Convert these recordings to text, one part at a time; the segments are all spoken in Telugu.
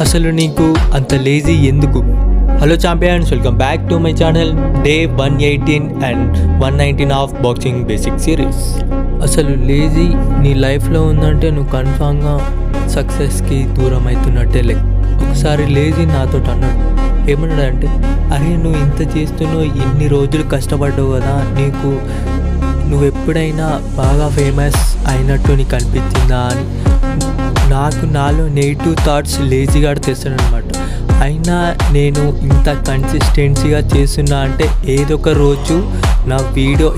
అసలు నీకు అంత లేజీ ఎందుకు? Hello champions, welcome back to my channel. Day 118 and 119 of boxing basic series. అసలు లేజీ నీ లైఫ్లో ఉందంటే నువ్వు కన్ఫామ్గా సక్సెస్కి దూరం అవుతున్నట్టే లెక్క. ఒకసారి లేజీ నాతో అన్నాడు. ఏమన్నాడంటే, అరే నువ్వు ఇంత చేస్తున్నావు, ఇన్ని రోజులు కష్టపడ్డావు కదా, నువ్వు ఎప్పుడైనా బాగా ఫేమస్ అయినట్టు నీకు అనిపించిందా అని. నాలో నెగిటివ్ థాట్స్ లేజీగా తెస్తానమాట. అయినా నేను ఇంత కన్సిస్టెన్సీగా చేస్తున్నా అంటే ఏదో ఒక రోజు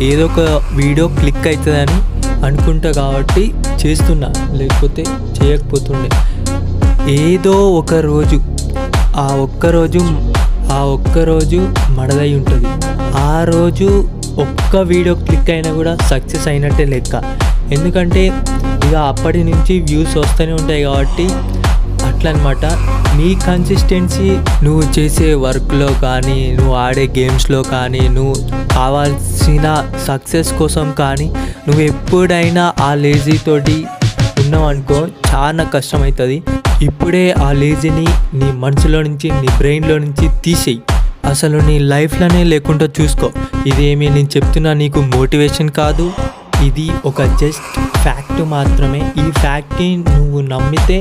ఏదో ఒక వీడియో క్లిక్ అవుతుందని అనుకుంటా కాబట్టి చేస్తున్నా, లేకపోతే చేయకపోతుండే. ఏదో ఒక రోజు ఆ ఒక్కరోజు మడదై ఉంటుంది. ఆ రోజు ఒక్క వీడియో క్లిక్ అయినా కూడా సక్సెస్ అయినట్టే లెక్క. ఎందుకంటే ఇక అప్పటి నుంచి వ్యూస్ వస్తూనే ఉంటాయి కాబట్టి అట్లా అనమాట. నీ కన్సిస్టెన్సీ నువ్వు చేసే వర్క్లో కానీ, నువ్వు ఆడే గేమ్స్లో కానీ, నువ్వు కావాల్సిన సక్సెస్ కోసం కానీ, నువ్వు ఎప్పుడైనా ఆ లేజీతోటి ఉన్నావు అనుకో చాలా కష్టమవుతుంది. ఇప్పుడే ఆ లేజీని నీ మనసులో నుంచి, నీ బ్రెయిన్లో నుంచి తీసేయి. అసలు నీ లైఫ్లోనే లేకుండా చూసుకో. ఇదేమీ నేను చెప్తున్నా నీకు మోటివేషన్ కాదు, ఇది ఒక జస్ట్ ఫ్యాక్ట్ మాత్రమే. ఈ ఫ్యాక్ట్ని నువ్వు నమ్మితే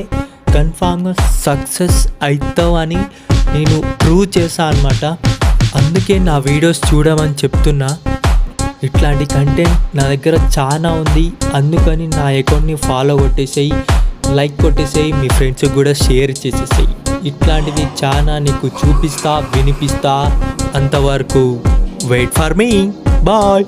కన్ఫామ్గా సక్సెస్ అవుతావు అని నేను ప్రూవ్ చేశాను అనమాట. అందుకే నా వీడియోస్ చూడమని చెప్తున్నా. ఇట్లాంటి కంటెంట్ నా దగ్గర చాలా ఉంది, అందుకని నా అకౌంట్ని ఫాలో కొట్టేసేయి, లైక్ కొట్టేసేయి, మీ ఫ్రెండ్స్కి కూడా షేర్ చేసేసేయి. ఇట్లాంటివి చాలా నీకు చూపిస్తా, వినిపిస్తా. అంతవరకు వెయిట్ ఫర్ మీ. బాయ్.